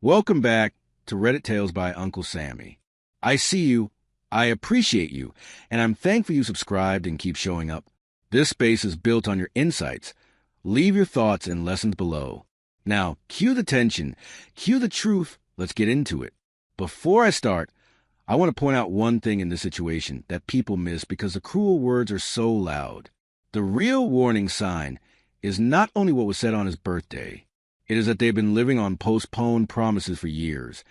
Welcome back to Reddit Tales by Uncle Sammy. I see you, I appreciate you, and I'm thankful you subscribed and keep showing up. This space is built on your insights. Leave your thoughts and lessons below. Now, cue the tension, cue the truth, let's get into it. Before I start, I want to point out one thing in this situation that people miss because the cruel words are so loud. The real warning sign is not only what was said on his birthday, it is that they've been living on postponed promises for years,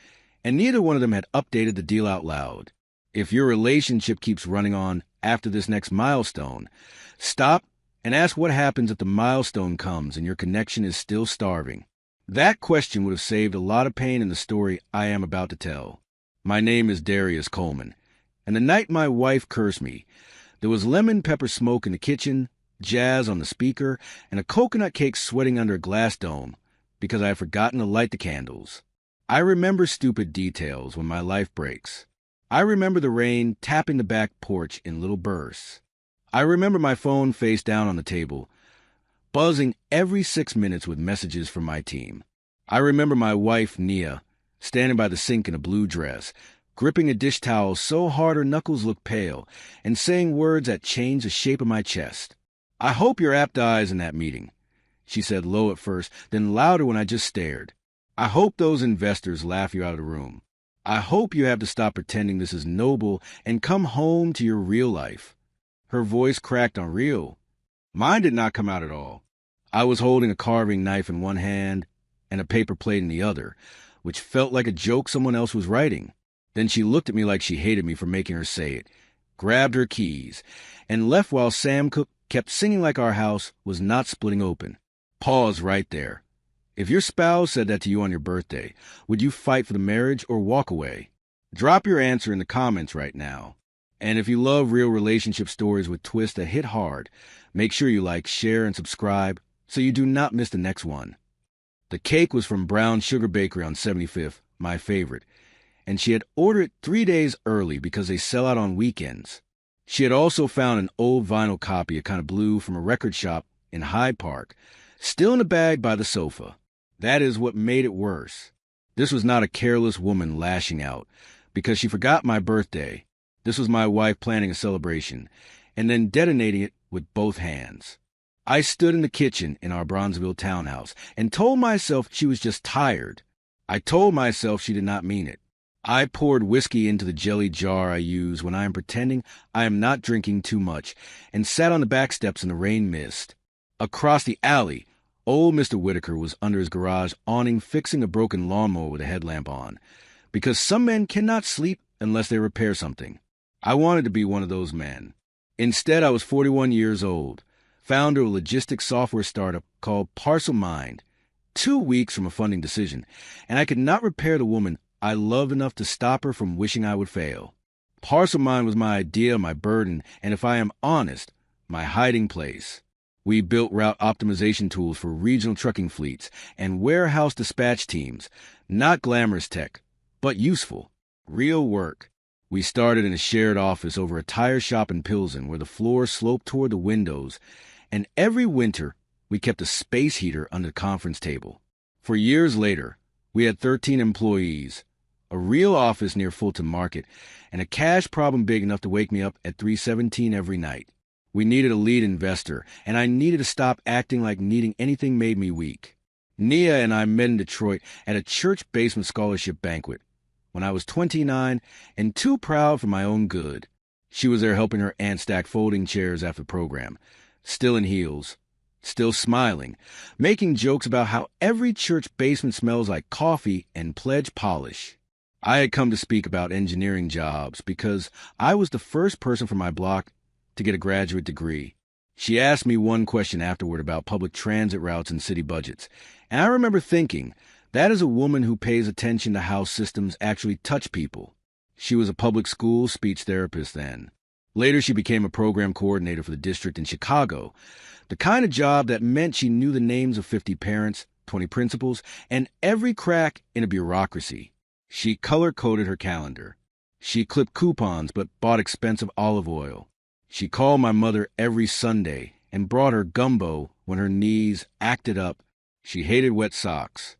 and neither one of them had updated the deal out loud. If your relationship keeps running on after this next milestone, stop and ask what happens if the milestone comes and your connection is still starving. That question would have saved a lot of pain in the story I am about to tell. My name is Darius Coleman, and the night my wife cursed me, there was lemon pepper smoke in the kitchen, jazz on the speaker, and a coconut cake sweating under a glass dome because I had forgotten to light the candles. I remember stupid details when my life breaks. I remember the rain tapping the back porch in little bursts. I remember my phone face down on the table, buzzing every 6 minutes with messages from my team. I remember my wife, Nia, standing by the sink in a blue dress, gripping a dish towel so hard her knuckles looked pale, and saying words that changed the shape of my chest. "I hope your app dies in that meeting," she said low at first, then louder when I just stared. "I hope those investors laugh you out of the room. I hope you have to stop pretending this is noble and come home to your real life." Her voice cracked on real. Mine did not come out at all. I was holding a carving knife in one hand and a paper plate in the other, which felt like a joke someone else was writing. Then she looked at me like she hated me for making her say it, grabbed her keys, and left while Sam Cooke kept singing like our house was not splitting open. Pause right there. If your spouse said that to you on your birthday, would you fight for the marriage or walk away? Drop your answer in the comments right now. And if you love real relationship stories with twists that hit hard, make sure you like, share, and subscribe so you do not miss the next one. The cake was from Brown Sugar Bakery on 75th, my favorite, and she had ordered it 3 days early because they sell out on weekends. She had also found an old vinyl copy of Kind of Blue from a record shop in Hyde Park, still in a bag by the sofa. That is what made it worse. This was not a careless woman lashing out because she forgot my birthday. This was my wife planning a celebration and then detonating it with both hands. I stood in the kitchen in our Bronzeville townhouse and told myself she was just tired. I told myself she did not mean it. I poured whiskey into the jelly jar I use when I am pretending I am not drinking too much and sat on the back steps in the rain mist. Across the alley, old Mr. Whitaker was under his garage awning fixing a broken lawnmower with a headlamp on, because some men cannot sleep unless they repair something. I wanted to be one of those men. Instead, I was 41 years old, founder of a logistics software startup called Parcel Mind, 2 weeks from a funding decision, and I could not repair the woman I loved enough to stop her from wishing I would fail. Parcel Mind was my idea, my burden, and if I am honest, my hiding place. We built route optimization tools for regional trucking fleets and warehouse dispatch teams, not glamorous tech, but useful, real work. We started in a shared office over a tire shop in Pilsen where the floor sloped toward the windows, and every winter we kept a space heater under the conference table. For years later, we had 13 employees, a real office near Fulton Market, and a cash problem big enough to wake me up at 3:17 every night. We needed a lead investor, and I needed to stop acting like needing anything made me weak. Nia and I met in Detroit at a church basement scholarship banquet when I was 29 and too proud for my own good. She was there helping her aunt stack folding chairs after the program, still in heels, still smiling, making jokes about how every church basement smells like coffee and pledge polish. I had come to speak about engineering jobs because I was the first person from my block to get a graduate degree. She asked me one question afterward about public transit routes and city budgets, and I remember thinking, that is a woman who pays attention to how systems actually touch people. She was a public school speech therapist then. Later, she became a program coordinator for the district in Chicago, the kind of job that meant she knew the names of 50 parents, 20 principals, and every crack in a bureaucracy. She color-coded her calendar. She clipped coupons but bought expensive olive oil. She called my mother every Sunday and brought her gumbo when her knees acted up. She hated wet socks.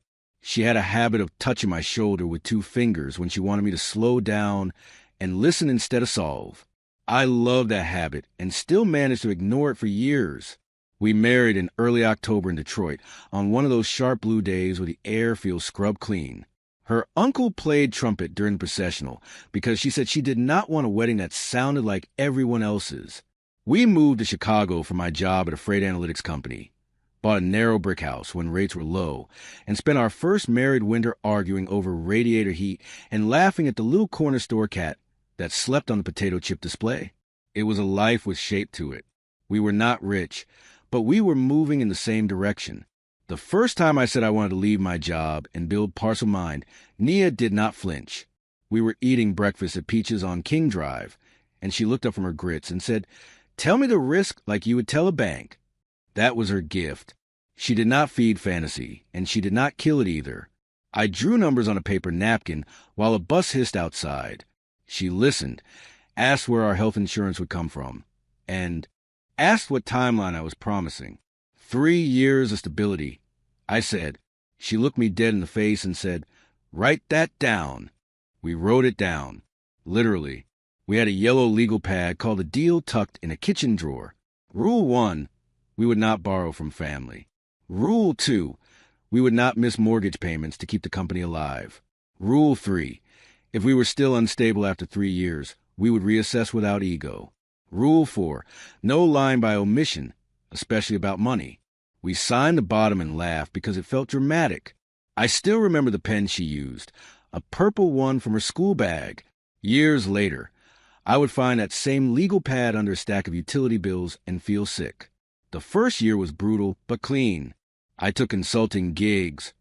She had a habit of touching my shoulder with 2 fingers when she wanted me to slow down and listen instead of solve. I loved that habit and still managed to ignore it for years. We married in early October in Detroit on one of those sharp blue days where the air feels scrubbed clean. Her uncle played trumpet during the processional because she said she did not want a wedding that sounded like everyone else's. We moved to Chicago for my job at a freight analytics company, bought a narrow brick house when rates were low, and spent our first married winter arguing over radiator heat and laughing at the little corner store cat that slept on the potato chip display. It was a life with shape to it. We were not rich, but we were moving in the same direction. The first time I said I wanted to leave my job and build Parcel Mind, Nia did not flinch. We were eating breakfast at Peaches on King Drive, and she looked up from her grits and said, "Tell me the risk like you would tell a bank." That was her gift. She did not feed fantasy, and she did not kill it either. I drew numbers on a paper napkin while a bus hissed outside. She listened, asked where our health insurance would come from, and asked what timeline I was promising. 3 years of stability, I said. She looked me dead in the face and said, "Write that down." We wrote it down. Literally. We had a yellow legal pad called a deal tucked in a kitchen drawer. Rule 1, we would not borrow from family. Rule 2, we would not miss mortgage payments to keep the company alive. Rule 3, if we were still unstable after 3 years, we would reassess without ego. Rule 4, no lying by omission, especially about money. We signed the bottom and laughed because it felt dramatic. I still remember the pen she used, a purple one from her school bag. Years later, I would find that same legal pad under a stack of utility bills and feel sick. The first year was brutal, but clean. I took consulting gigs,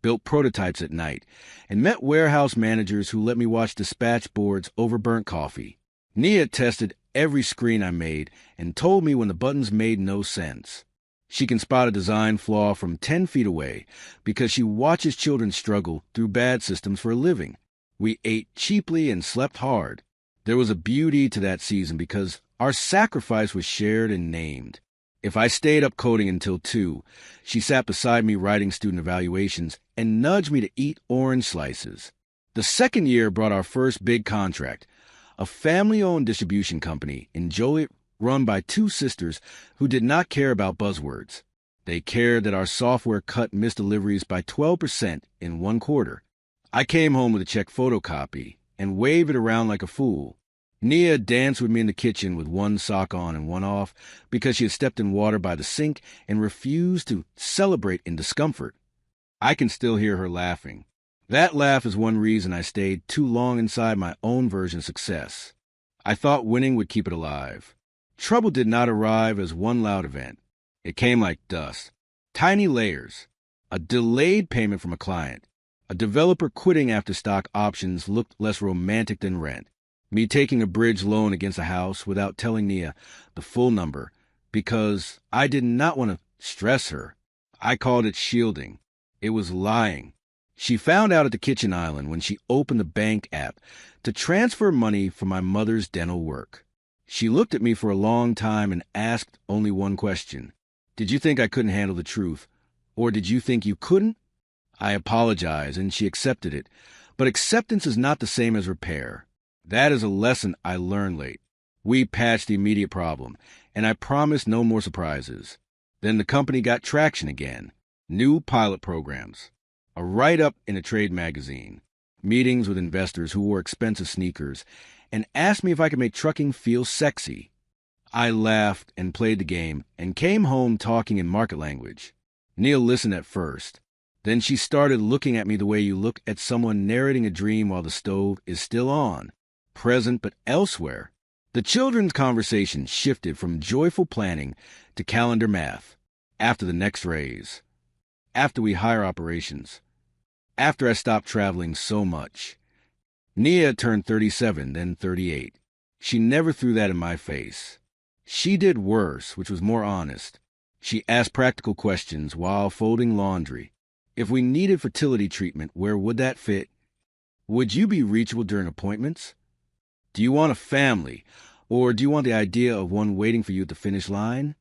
built prototypes at night, and met warehouse managers who let me watch dispatch boards over burnt coffee. Nia tested every screen I made and told me when the buttons made no sense. She can spot a design flaw from 10 feet away because she watches children struggle through bad systems for a living. We ate cheaply and slept hard. There was a beauty to that season because our sacrifice was shared and named. If I stayed up coding until 2, she sat beside me writing student evaluations and nudged me to eat orange slices. The second year brought our first big contract, a family-owned distribution company in Joliet run by 2 sisters who did not care about buzzwords. They cared that our software cut missed deliveries by 12% in 1 quarter. I came home with a check photocopy and waved it around like a fool. Nia danced with me in the kitchen with 1 sock on and 1 off because she had stepped in water by the sink and refused to celebrate in discomfort. I can still hear her laughing. That laugh is one reason I stayed too long inside my own version of success. I thought winning would keep it alive. Trouble did not arrive as one loud event. It came like dust. Tiny layers. A delayed payment from a client. A developer quitting after stock options looked less romantic than rent. Me taking a bridge loan against a house without telling Nia the full number because I did not want to stress her. I called it shielding. It was lying. She found out at the kitchen island when she opened the bank app to transfer money for my mother's dental work. She looked at me for a long time and asked only one question. "Did you think I couldn't handle the truth? Or did you think you couldn't?" I apologized, and she accepted it. But acceptance is not the same as repair. That is a lesson I learned late. We patched the immediate problem, and I promised no more surprises. Then the company got traction again. New pilot programs. A write-up in a trade magazine. Meetings with investors who wore expensive sneakers and asked me if I could make trucking feel sexy. I laughed and played the game and came home talking in market language. Neil listened at first. Then she started looking at me the way you look at someone narrating a dream while the stove is still on, present but elsewhere. The children's conversation shifted from joyful planning to calendar math. After the next raise. After we hire operations. After I stopped traveling so much. Nia turned 37, then 38. She never threw that in my face. She did worse, which was more honest. She asked practical questions while folding laundry. If we needed fertility treatment, where would that fit? Would you be reachable during appointments? Do you want a family, or do you want the idea of one waiting for you at the finish line?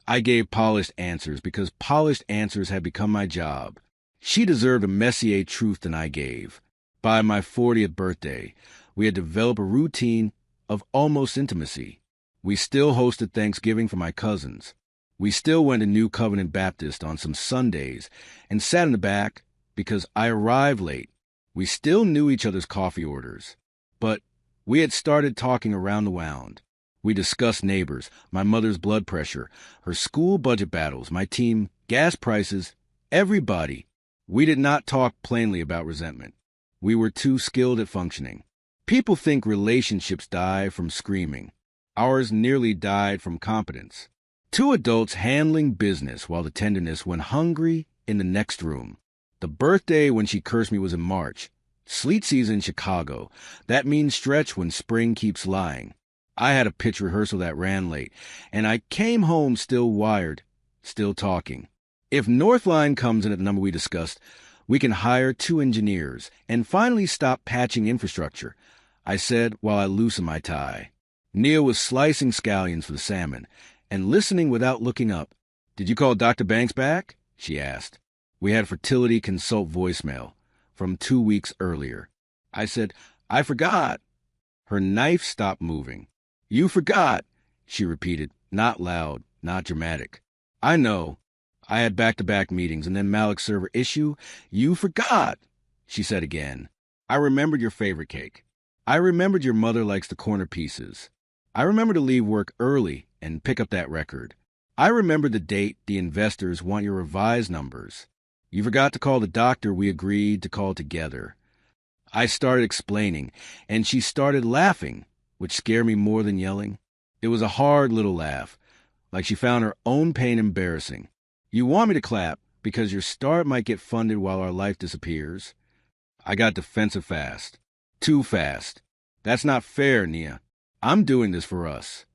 I gave polished answers because polished answers had become my job. She deserved a messier truth than I gave. By my 40th birthday, we had developed a routine of almost intimacy. We still hosted Thanksgiving for my cousins. We still went to New Covenant Baptist on some Sundays and sat in the back because I arrived late. We still knew each other's coffee orders. But we had started talking around the wound. We discussed neighbors, my mother's blood pressure, her school budget battles, my team, gas prices, everybody. We did not talk plainly about resentment. We were too skilled at functioning. People think relationships die from screaming. Ours nearly died from competence. Two adults handling business while the tenderness went hungry in the next room. The birthday when she cursed me was in March. Sleet season in Chicago. That mean stretch when spring keeps lying. I had a pitch rehearsal that ran late, and I came home still wired, still talking. If Northline comes in at the number we discussed, we can hire 2 engineers and finally stop patching infrastructure, I said while I loosened my tie. Nia was slicing scallions for the salmon and listening without looking up. "Did you call Dr. Banks back?" she asked. We had a fertility consult voicemail from 2 weeks earlier. I said, "I forgot." Her knife stopped moving. "You forgot," she repeated, not loud, not dramatic. "I know. I had back-to-back meetings and then Malik's server issue. You forgot," she said again. "I remembered your favorite cake. I remembered your mother likes the corner pieces. I remember to leave work early and pick up that record. I remember the date the investors want your revised numbers. You forgot to call the doctor we agreed to call together." I started explaining, and she started laughing, which scared me more than yelling. It was a hard little laugh, like she found her own pain embarrassing. "You want me to clap because your start might get funded while our life disappears." I got defensive fast. Too fast. "That's not fair, Nia. I'm doing this for us."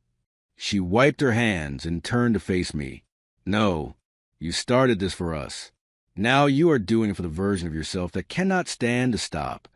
She wiped her hands and turned to face me. "No, you started this for us. Now you are doing it for the version of yourself that cannot stand to stop."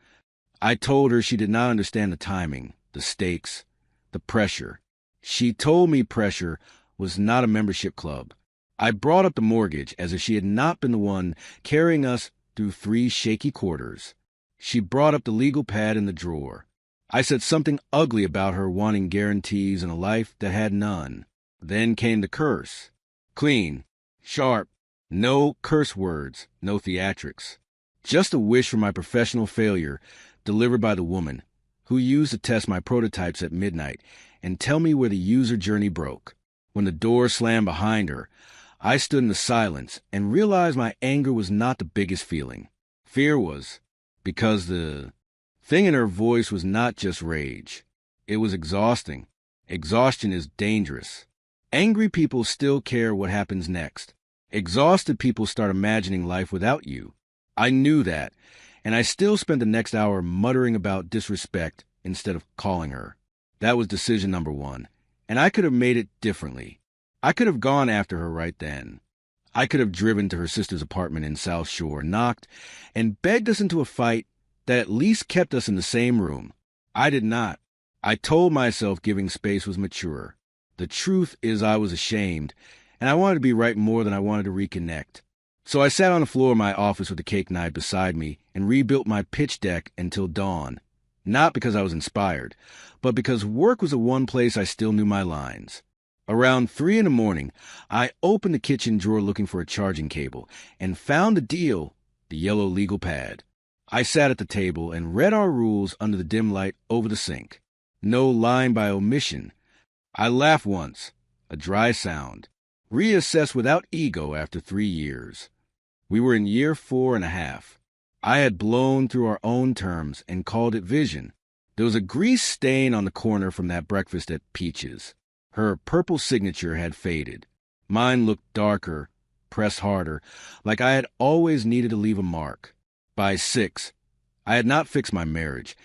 I told her she did not understand the timing, the stakes, the pressure. She told me pressure was not a membership club. I brought up the mortgage as if she had not been the one carrying us through 3 shaky quarters. She brought up the legal pad in the drawer. I said something ugly about her wanting guarantees in a life that had none. Then came the curse. Clean, sharp, no curse words, no theatrics. Just a wish for my professional failure delivered by the woman who used to test my prototypes at midnight and tell me where the user journey broke. When the door slammed behind her, I stood in the silence and realized my anger was not the biggest feeling. Fear was, because the thing in her voice was not just rage. It was exhausting. Exhaustion is dangerous. Angry people still care what happens next. Exhausted people start imagining life without you. I knew that, and I still spent the next hour muttering about disrespect instead of calling her. That was decision number 1, and I could have made it differently. I could have gone after her right then. I could have driven to her sister's apartment in South Shore, knocked, and begged us into a fight that at least kept us in the same room. I did not. I told myself giving space was mature. The truth is I was ashamed, and I wanted to be right more than I wanted to reconnect. So I sat on the floor of my office with the cake knife beside me and rebuilt my pitch deck until dawn. Not because I was inspired, but because work was the one place I still knew my lines. Around 3 in the morning, I opened the kitchen drawer looking for a charging cable and found the deal, the yellow legal pad. I sat at the table and read our rules under the dim light over the sink. No line by omission. I laughed once, a dry sound. Reassess without ego after 3 years. We were in year 4.5. I had blown through our own terms and called it vision. There was a grease stain on the corner from that breakfast at Peach's. Her purple signature had faded. Mine looked darker, pressed harder, like I had always needed to leave a mark. By 6, I had not fixed my marriage,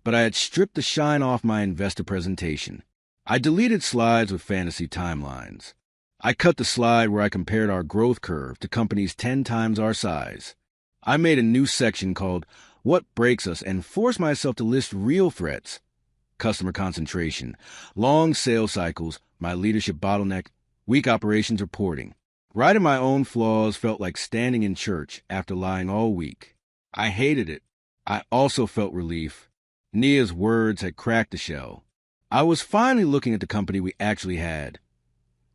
but I had stripped the shine off my investor presentation. I deleted slides with fantasy timelines. I cut the slide where I compared our growth curve to companies 10 times our size. I made a new section called What Breaks Us and forced myself to list real threats. Customer concentration, long sales cycles, my leadership bottleneck, weak operations reporting. Writing my own flaws felt like standing in church after lying all week. I hated it. I also felt relief. Nia's words had cracked the shell. I was finally looking at the company we actually had,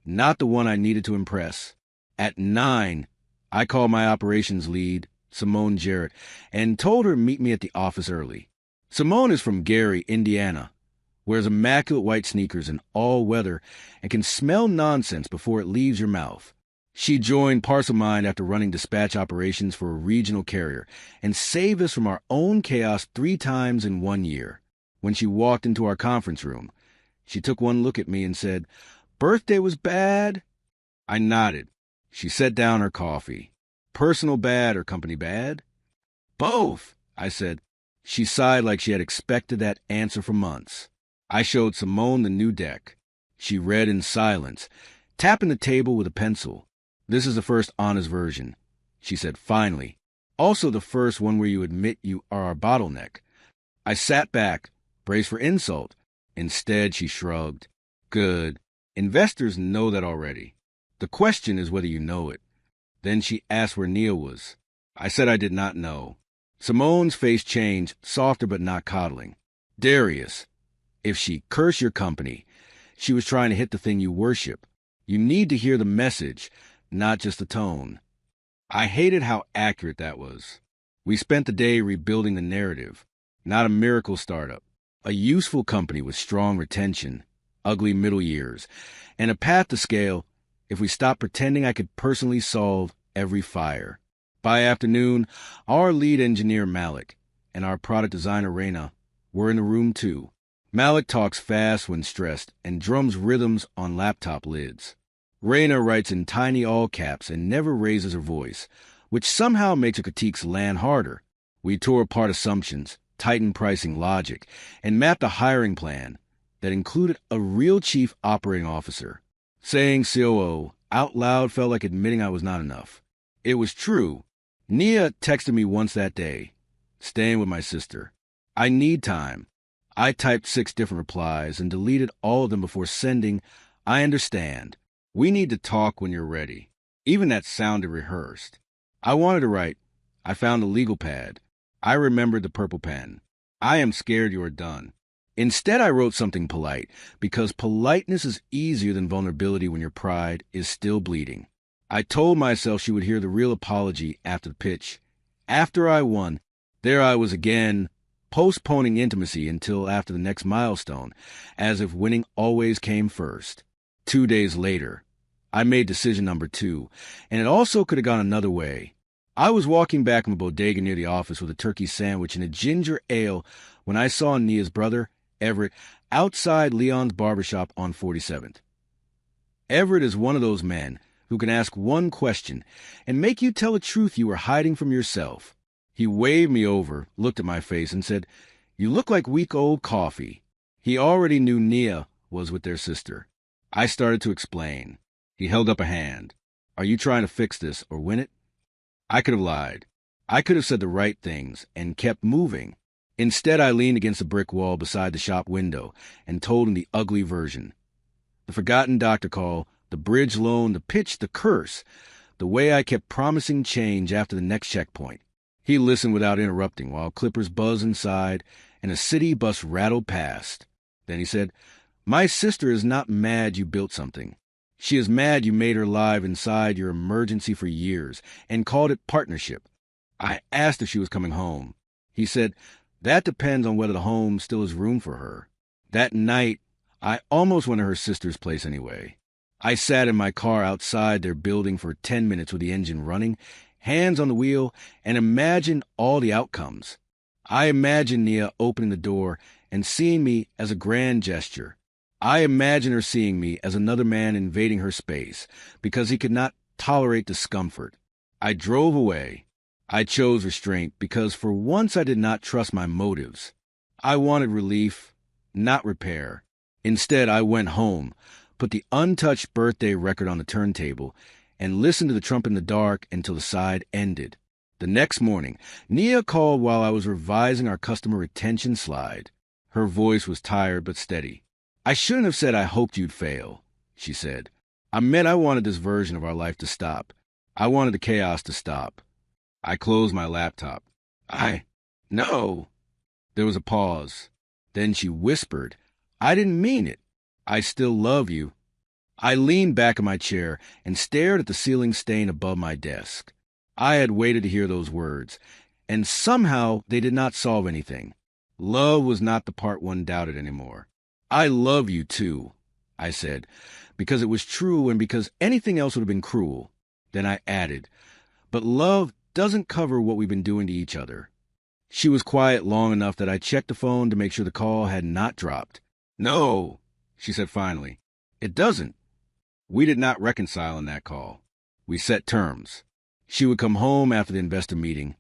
not the one I needed to impress. At 9, I called my operations lead, Simone Jarrett, and told her to meet me at the office early. Simone is from Gary, Indiana, wears immaculate white sneakers in all weather, and can smell nonsense before it leaves your mouth. She joined Parcel Mind after running dispatch operations for a regional carrier and saved us from our own chaos 3 times in 1 year. When she walked into our conference room, she took one look at me and said, "Birthday was bad?" I nodded. She set down her coffee. "Personal bad or company bad?" "Both," I said. She sighed like she had expected that answer for months. I showed Simone the new deck. She read in silence, tapping the table with a pencil. "This is the first honest version," she said finally. "Also the first one where you admit you are our bottleneck." I sat back, braced for insult. Instead, she shrugged. "Good. Investors know that already. The question is whether you know it." Then she asked where Nia was. I said I did not know. Simone's face changed, softer but not coddling. "Darius, if she cursed your company, she was trying to hit the thing you worship. You need to hear the message, not just the tone." I hated how accurate that was. We spent the day rebuilding the narrative. Not a miracle startup. A useful company with strong retention, ugly middle years, and a path to scale if we stopped pretending I could personally solve every fire. By afternoon, our lead engineer Malik and our product designer Raina were in the room too. Malik talks fast when stressed and drums rhythms on laptop lids. Raina writes in tiny all caps and never raises her voice, which somehow makes her critiques land harder. We tore apart assumptions, tightened pricing logic, and mapped a hiring plan that included a real chief operating officer. Saying COO out loud felt like admitting I was not enough. It was true. Nia texted me once that day, "Staying with my sister. I need time." I typed 6 different replies and deleted all of them before sending, "I understand. We need to talk when you're ready." Even that sounded rehearsed. I wanted to write, "I found a legal pad. I remembered the purple pen. I am scared you are done." Instead, I wrote something polite, because politeness is easier than vulnerability when your pride is still bleeding. I told myself she would hear the real apology after the pitch. After I won, there I was again, postponing intimacy until after the next milestone, as if winning always came first. 2 days later, I made decision number 2, and it also could have gone another way. I was walking back from a bodega near the office with a turkey sandwich and a ginger ale when I saw Nia's brother, Everett, outside Leon's barbershop on 47th. Everett is one of those men who can ask one question and make you tell a truth you were hiding from yourself. He waved me over, looked at my face, and said, "You look like week-old coffee." He already knew Nia was with their sister. I started to explain. He held up a hand. "Are you trying to fix this or win it?" I could have lied. I could have said the right things and kept moving. Instead, I leaned against a brick wall beside the shop window and told him the ugly version. The forgotten doctor call, the bridge loan, the pitch, the curse, the way I kept promising change after the next checkpoint. He listened without interrupting while clippers buzzed inside and a city bus rattled past. Then he said, "My sister is not mad you built something. She is mad you made her live inside your emergency for years and called it partnership." I asked if she was coming home. He said, "That depends on whether the home still has room for her." That night, I almost went to her sister's place anyway. I sat in my car outside their building for 10 minutes with the engine running, hands on the wheel, and imagined all the outcomes. I imagined Nia opening the door and seeing me as a grand gesture. I imagined her seeing me as another man invading her space because he could not tolerate discomfort. I drove away. I chose restraint because for once I did not trust my motives. I wanted relief, not repair. Instead, I went home, put the untouched birthday record on the turntable, and listened to the trump in the dark until the side ended. The next morning, Nia called while I was revising our customer retention slide. Her voice was tired but steady. "I shouldn't have said I hoped you'd fail," she said. I meant I wanted this version of our life to stop. I wanted the chaos to stop. I closed my laptop. No. There was a pause. Then she whispered, I didn't mean it. I still love you. I leaned back in my chair and stared at the ceiling stain above my desk. I had waited to hear those words, and somehow they did not solve anything. Love was not the part one doubted anymore. I love you too, I said, because it was true and because anything else would have been cruel. Then I added, but love doesn't cover what we've been doing to each other. She was quiet long enough that I checked the phone to make sure the call had not dropped. No, she said finally. It doesn't. We did not reconcile in that call. We set terms. She would come home after the investor meeting,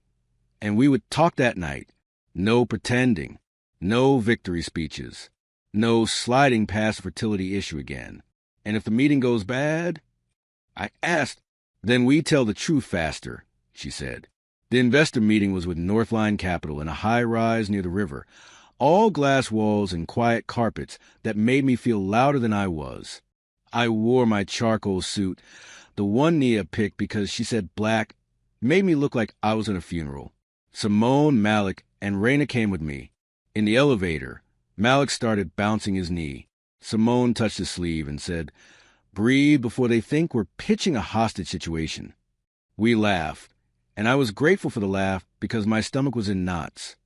and we would talk that night. No pretending. No victory speeches. No sliding past the fertility issue again. And if the meeting goes bad? I asked. Then we tell the truth faster, she said. The investor meeting was with Northline Capital in a high-rise near the river, all glass walls and quiet carpets that made me feel louder than I was. I wore my charcoal suit, the one Nia picked because she said black made me look like I was in a funeral. Simone, Malik, and Raina came with me. In the elevator, Malik started bouncing his knee. Simone touched his sleeve and said, breathe before they think we're pitching a hostage situation. We laughed, and I was grateful for the laugh because my stomach was in knots.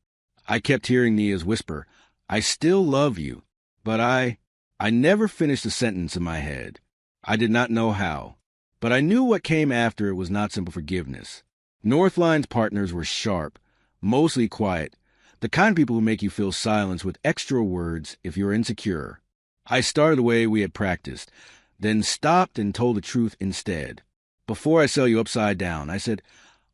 I kept hearing Nia's whisper, I still love you, but I never finished the sentence in my head. I did not know how, but I knew what came after it was not simple forgiveness. Northline's partners were sharp, mostly quiet, the kind of people who make you feel silence with extra words if you're insecure. I started the way we had practiced, then stopped and told the truth instead. Before I sell you upside down, I said,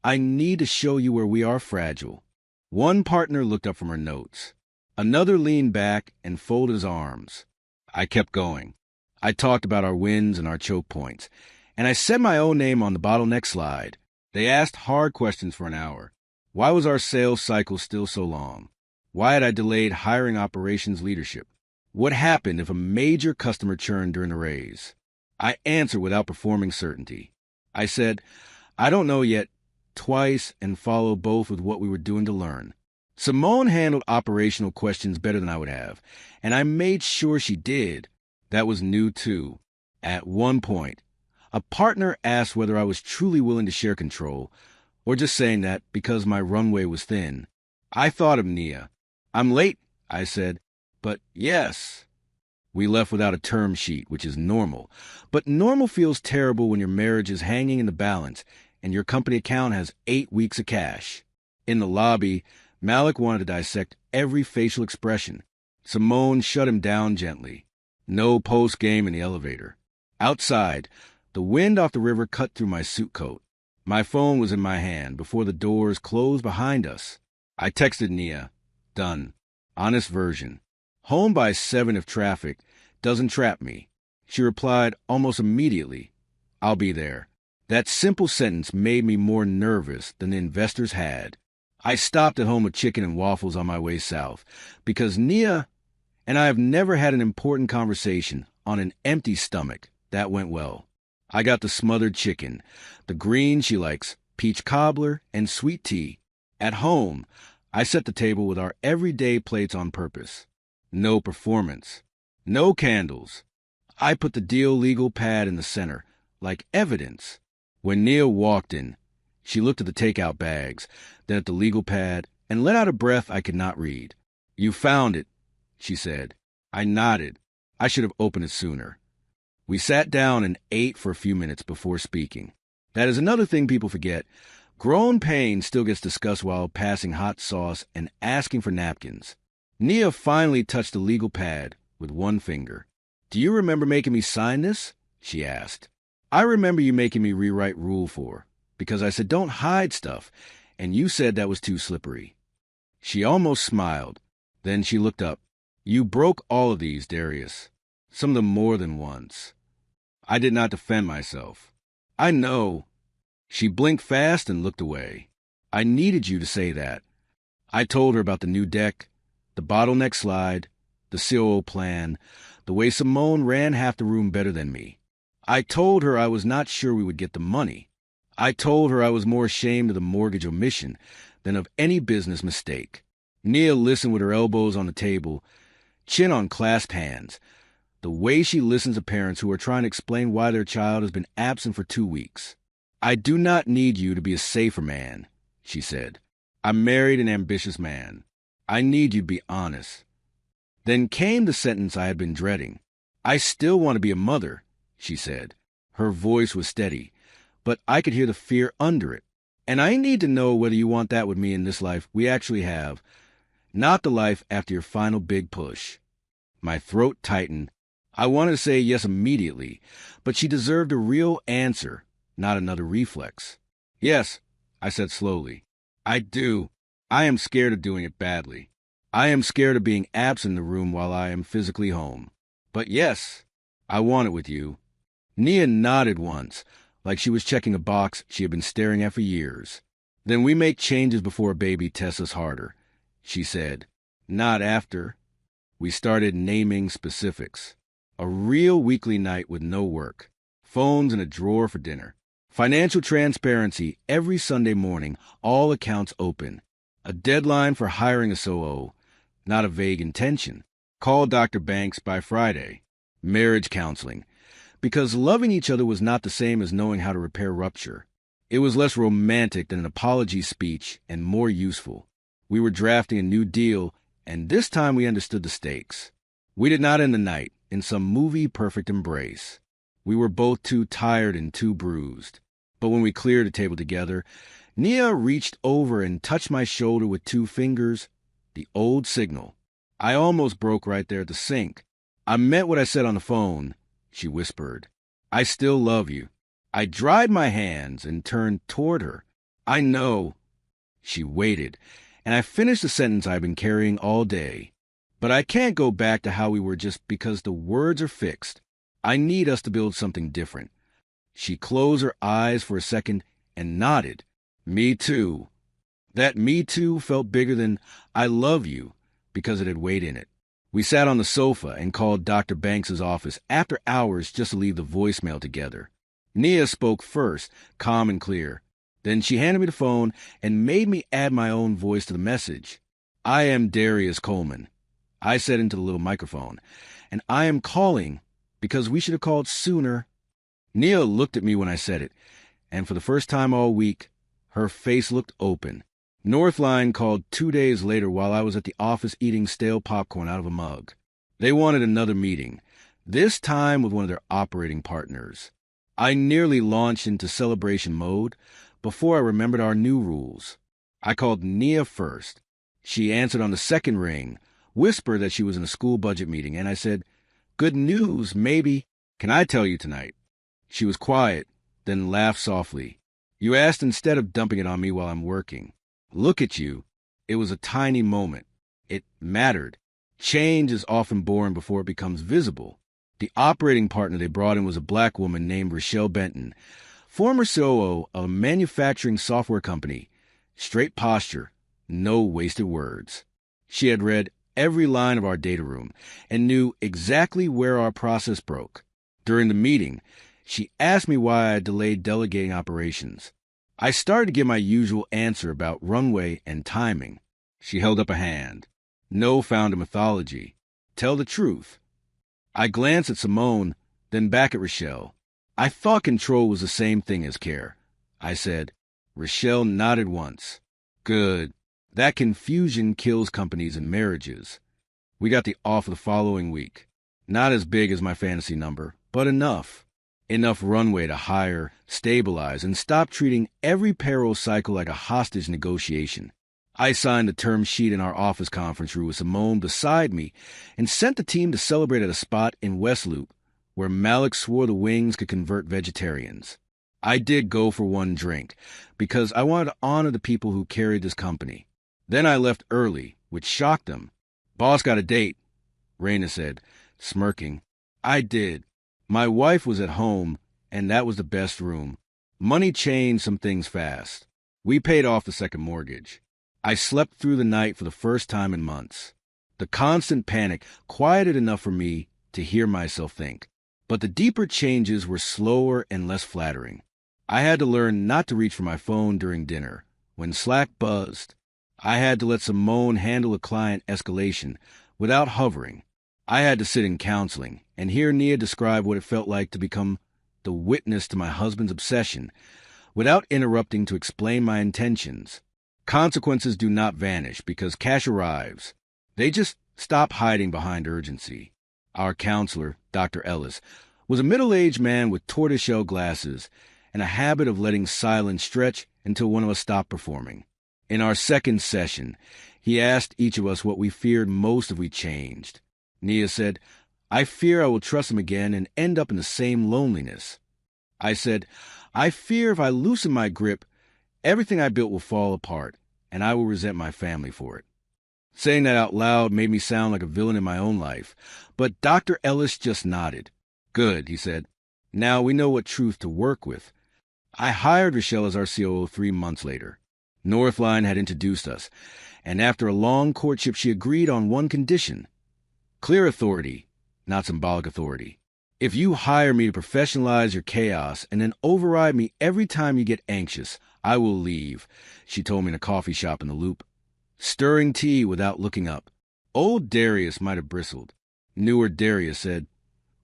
I need to show you where we are fragile. One partner looked up from her notes. Another leaned back and folded his arms. I kept going. I talked about our wins and our choke points, and I said my own name on the bottleneck slide. They asked hard questions for an hour. Why was our sales cycle still so long? Why had I delayed hiring operations leadership? What happened if a major customer churned during the raise? I answered without performing certainty. I said, I don't know yet, twice, and followed both with what we were doing to learn. Simone handled operational questions better than I would have, and I made sure she did. That was new, too. At one point, a partner asked whether I was truly willing to share control, or just saying that because my runway was thin. I thought of Nia. I'm late, I said, but yes. We left without a term sheet, which is normal. But normal feels terrible when your marriage is hanging in the balance and your company account has 8 weeks of cash. In the lobby, Malik wanted to dissect every facial expression. Simone shut him down gently. No post-game in the elevator. Outside, the wind off the river cut through my suit coat. My phone was in my hand before the doors closed behind us. I texted Nia. Done. Honest version. Home by 7 if traffic doesn't trap me. She replied almost immediately. I'll be there. That simple sentence made me more nervous than the investors had. I stopped at home with chicken and waffles on my way south because Nia and I have never had an important conversation on an empty stomach. That went well. I got the smothered chicken, the greens she likes, peach cobbler, and sweet tea. At home, I set the table with our everyday plates on purpose. No performance. No candles. I put the deal legal pad in the center, like evidence. When Nia walked in, she looked at the takeout bags, then at the legal pad, and let out a breath I could not read. You found it, she said. I nodded. I should have opened it sooner. We sat down and ate for a few minutes before speaking. That is another thing people forget. Grown pain still gets discussed while passing hot sauce and asking for napkins. Nia finally touched the legal pad with one finger. Do you remember making me sign this? She asked. I remember you making me rewrite Rule 4, because I said don't hide stuff, and you said that was too slippery. She almost smiled. Then she looked up. You broke all of these, Darius. Some of them more than once. I did not defend myself. I know. She blinked fast and looked away. I needed you to say that. I told her about the new deck, the bottleneck slide, the COO plan, the way Simone ran half the room better than me. I told her I was not sure we would get the money. I told her I was more ashamed of the mortgage omission than of any business mistake. Nia listened with her elbows on the table, chin on clasped hands, the way she listens to parents who are trying to explain why their child has been absent for 2 weeks. I do not need you to be a safer man, she said. I'm married an ambitious man. I need you to be honest. Then came the sentence I had been dreading. I still want to be a mother, she said. Her voice was steady, but I could hear the fear under it. And I need to know whether you want that with me in this life we actually have, not the life after your final big push. My throat tightened. I wanted to say yes immediately, but she deserved a real answer, not another reflex. Yes, I said slowly. I do. I am scared of doing it badly. I am scared of being absent in the room while I am physically home. But yes, I want it with you. Nia nodded once, like she was checking a box she had been staring at for years. Then we make changes before a baby tests us harder, she said. Not after. We started naming specifics. A real weekly night with no work. Phones in a drawer for dinner. Financial transparency every Sunday morning, all accounts open. A deadline for hiring a SOO, not a vague intention. Call Dr. Banks by Friday. Marriage counseling. Because loving each other was not the same as knowing how to repair rupture. It was less romantic than an apology speech and more useful. We were drafting a new deal, and this time we understood the stakes. We did not end the night in some movie-perfect embrace. We were both too tired and too bruised. But when we cleared the table together, Nia reached over and touched my shoulder with 2 fingers, the old signal. I almost broke right there at the sink. I meant what I said on the phone, she whispered. I still love you. I dried my hands and turned toward her. I know. She waited, and I finished the sentence I've been carrying all day. But I can't go back to how we were just because the words are fixed. I need us to build something different. She closed her eyes for a second and nodded. Me too. That me too felt bigger than I love you because it had weight in it. We sat on the sofa and called Dr. Banks's office after hours just to leave the voicemail together. Nia spoke first, calm and clear. Then she handed me the phone and made me add my own voice to the message. I am Darius Coleman, I said into the little microphone, and I am calling because we should have called sooner. Nia looked at me when I said it, and for the first time all week, her face looked open. Northline called 2 days later while I was at the office eating stale popcorn out of a mug. They wanted another meeting, this time with one of their operating partners. I nearly launched into celebration mode before I remembered our new rules. I called Nia first. She answered on the second ring, whispered that she was in a school budget meeting, and I said, "Good news, maybe. Can I tell you tonight?" She was quiet, then laughed softly. You asked instead of dumping it on me while I'm working. Look at you. It was a tiny moment. It mattered. Change is often born before it becomes visible. The operating partner they brought in was a black woman named Rochelle Benton, former COO of a manufacturing software company. Straight posture, no wasted words. She had read every line of our data room and knew exactly where our process broke. During the meeting, she asked me why I delayed delegating operations. I started to give my usual answer about runway and timing. She held up a hand. No founder mythology. Tell the truth. I glanced at Simone, then back at Rochelle. I thought control was the same thing as care, I said. Rochelle nodded once. Good. That confusion kills companies and marriages. We got the offer the following week. Not as big as my fantasy number, but enough. Enough runway to hire, stabilize, and stop treating every payroll cycle like a hostage negotiation. I signed the term sheet in our office conference room with Simone beside me and sent the team to celebrate at a spot in West Loop where Malik swore the wings could convert vegetarians. I did go for one drink because I wanted to honor the people who carried this company. Then I left early, which shocked them. Boss got a date, Raina said, smirking. I did. My wife was at home, and that was the best room. Money changed some things fast. We paid off the second mortgage. I slept through the night for the first time in months. The constant panic quieted enough for me to hear myself think. But the deeper changes were slower and less flattering. I had to learn not to reach for my phone during dinner. When Slack buzzed, I had to let Simone handle a client escalation without hovering. I had to sit in counseling and hear Nia describe what it felt like to become the witness to my husband's obsession without interrupting to explain my intentions. Consequences do not vanish because cash arrives. They just stop hiding behind urgency. Our counselor, Dr. Ellis, was a middle-aged man with tortoiseshell glasses and a habit of letting silence stretch until one of us stopped performing. In our second session, he asked each of us what we feared most if we changed. Nia said, "I fear I will trust him again and end up in the same loneliness." I said, "I fear if I loosen my grip, everything I built will fall apart, and I will resent my family for it." Saying that out loud made me sound like a villain in my own life, but Dr. Ellis just nodded. "Good," he said. "Now we know what truth to work with." I hired Rochelle as our COO 3 months later. Northline had introduced us, and after a long courtship she agreed on one condition: clear authority, not symbolic authority. "If you hire me to professionalize your chaos and then override me every time you get anxious, I will leave," she told me in a coffee shop in the Loop. Stirring tea without looking up. Old Darius might have bristled. Newer Darius said,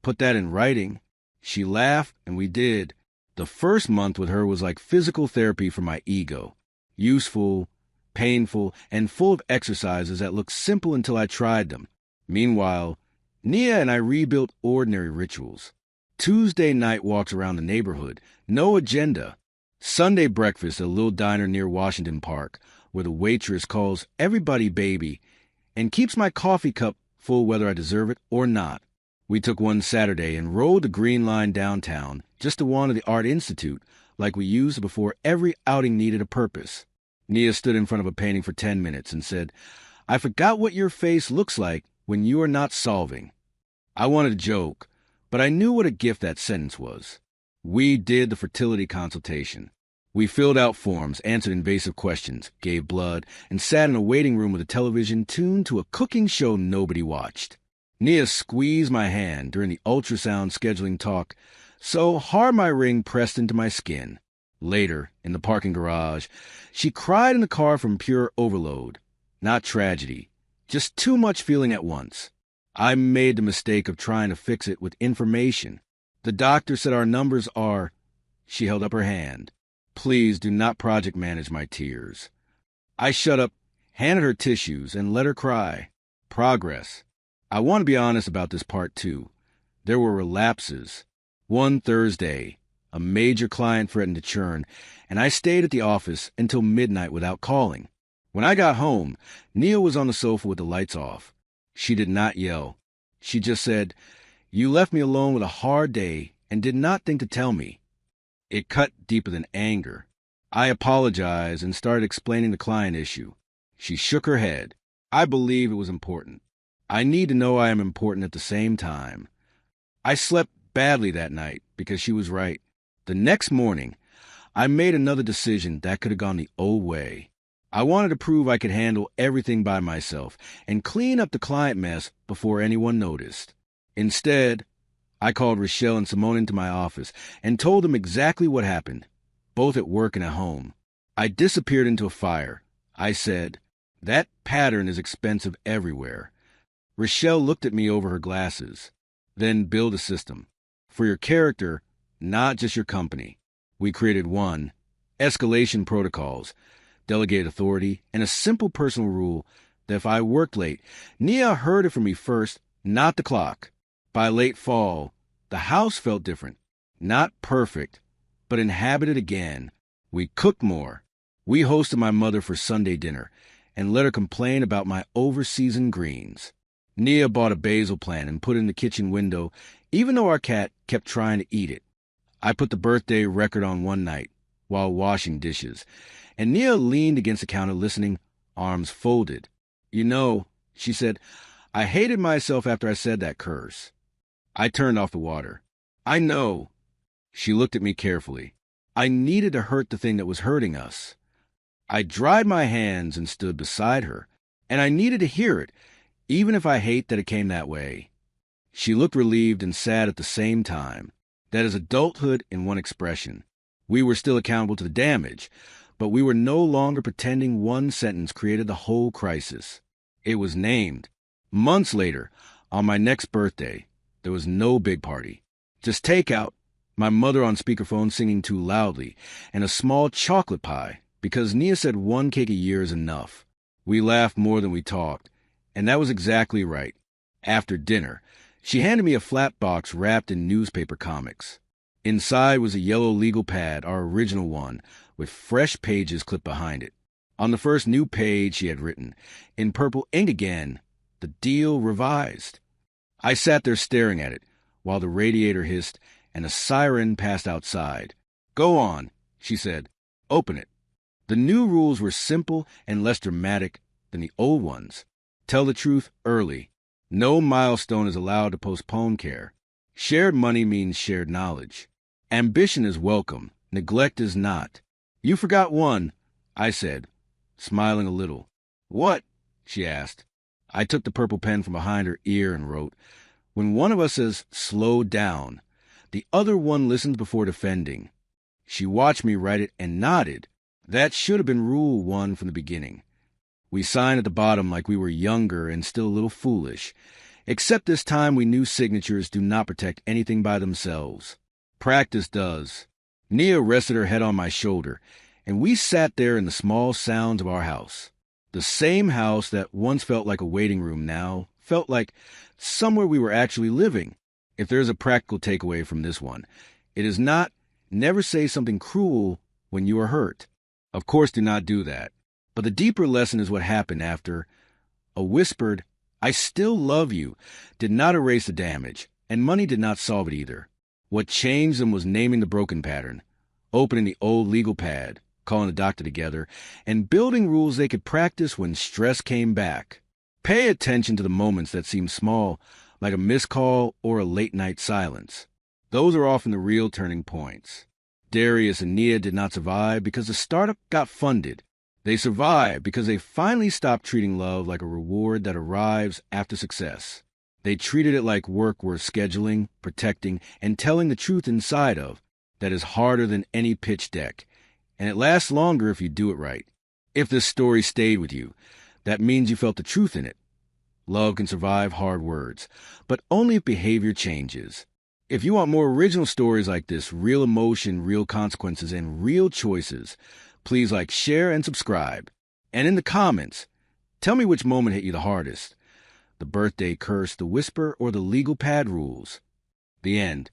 "Put that in writing." She laughed, and we did. The first month with her was like physical therapy for my ego. Useful, painful, and full of exercises that looked simple until I tried them. Meanwhile, Nia and I rebuilt ordinary rituals. Tuesday night walks around the neighborhood, no agenda. Sunday breakfast at a little diner near Washington Park, where the waitress calls everybody baby and keeps my coffee cup full whether I deserve it or not. We took one Saturday and rode the Green Line downtown just to wander the Art Institute like we used before every outing needed a purpose. Nia stood in front of a painting for 10 minutes and said, "I forgot what your face looks like when you are not solving." I wanted to joke, but I knew what a gift that sentence was. We did the fertility consultation. We filled out forms, answered invasive questions, gave blood, and sat in a waiting room with a television tuned to a cooking show nobody watched. Nia squeezed my hand during the ultrasound scheduling talk so hard my ring pressed into my skin. Later, in the parking garage, she cried in the car from pure overload. Not tragedy, just too much feeling at once. I made the mistake of trying to fix it with information. The doctor said our numbers are... She held up her hand. "Please do not project manage my tears." I shut up, handed her tissues, and let her cry. Progress. I want to be honest about this part too. There were relapses. One Thursday, a major client threatened to churn, and I stayed at the office until midnight without calling. When I got home, Nia was on the sofa with the lights off. She did not yell. She just said, "You left me alone with a hard day and did not think to tell me." It cut deeper than anger. I apologized and started explaining the client issue. She shook her head. "I believe it was important. I need to know I am important at the same time." I slept badly that night because she was right. The next morning, I made another decision that could have gone the old way. I wanted to prove I could handle everything by myself and clean up the client mess before anyone noticed. Instead, I called Rochelle and Simone into my office and told them exactly what happened, both at work and at home. I disappeared into a fire. I said, "That pattern is expensive everywhere." Rochelle looked at me over her glasses. "Then build a system. For your character, not just your company." We created one, escalation protocols, delegated authority, and a simple personal rule that if I worked late, Nia heard it from me first, not the clock. By late fall, the house felt different. Not perfect, but inhabited again. We cooked more. We hosted my mother for Sunday dinner and let her complain about my over-seasoned greens. Nia bought a basil plant and put it in the kitchen window, even though our cat kept trying to eat it. I put the birthday record on one night while washing dishes, and Nia leaned against the counter listening, arms folded. "You know," she said, "I hated myself after I said that curse." I turned off the water. "I know." She looked at me carefully. I needed to hurt the thing that was hurting us. I dried my hands and stood beside her, and I needed to hear it, even if I hate that it came that way. She looked relieved and sad at the same time. That is adulthood in one expression. We were still accountable to the damage, but we were no longer pretending one sentence created the whole crisis. It was named. Months later, on my next birthday, there was no big party. Just takeout, my mother on speakerphone singing too loudly, and a small chocolate pie, because Nia said one cake a year is enough. We laughed more than we talked, and that was exactly right. After dinner, she handed me a flat box wrapped in newspaper comics. Inside was a yellow legal pad, our original one, with fresh pages clipped behind it. On the first new page she had written, in purple ink again, "The deal revised." I sat there staring at it, while the radiator hissed and a siren passed outside. "Go on," she said. "Open it." The new rules were simple and less dramatic than the old ones. Tell the truth early. No milestone is allowed to postpone care. Shared money means shared knowledge. Ambition is welcome. Neglect is not. "You forgot one," I said, smiling a little. "What?" she asked. I took the purple pen from behind her ear and wrote, "When one of us says, 'slow down,' the other one listens before defending." She watched me write it and nodded. That should have been rule one from the beginning. We signed at the bottom like we were younger and still a little foolish. Except this time we knew signatures do not protect anything by themselves. Practice does. Nia rested her head on my shoulder, and we sat there in the small sounds of our house. The same house that once felt like a waiting room now felt like somewhere we were actually living. If there is a practical takeaway from this one, it is not never say something cruel when you are hurt. Of course, do not do that. But the deeper lesson is what happened after. A whispered, "I still love you," did not erase the damage, and money did not solve it either. What changed them was naming the broken pattern, opening the old legal pad, calling the doctor together, and building rules they could practice when stress came back. Pay attention to the moments that seem small, like a missed call or a late-night silence. Those are often the real turning points. Darius and Nia did not survive because the startup got funded. They survived because they finally stopped treating love like a reward that arrives after success. They treated it like work worth scheduling, protecting, and telling the truth inside of, that is harder than any pitch deck. And it lasts longer if you do it right. If this story stayed with you, that means you felt the truth in it. Love can survive hard words, but only if behavior changes. If you want more original stories like this, real emotion, real consequences, and real choices, please like, share, and subscribe. And in the comments, tell me which moment hit you the hardest. The birthday curse, the whisper, or the legal pad rules. The end.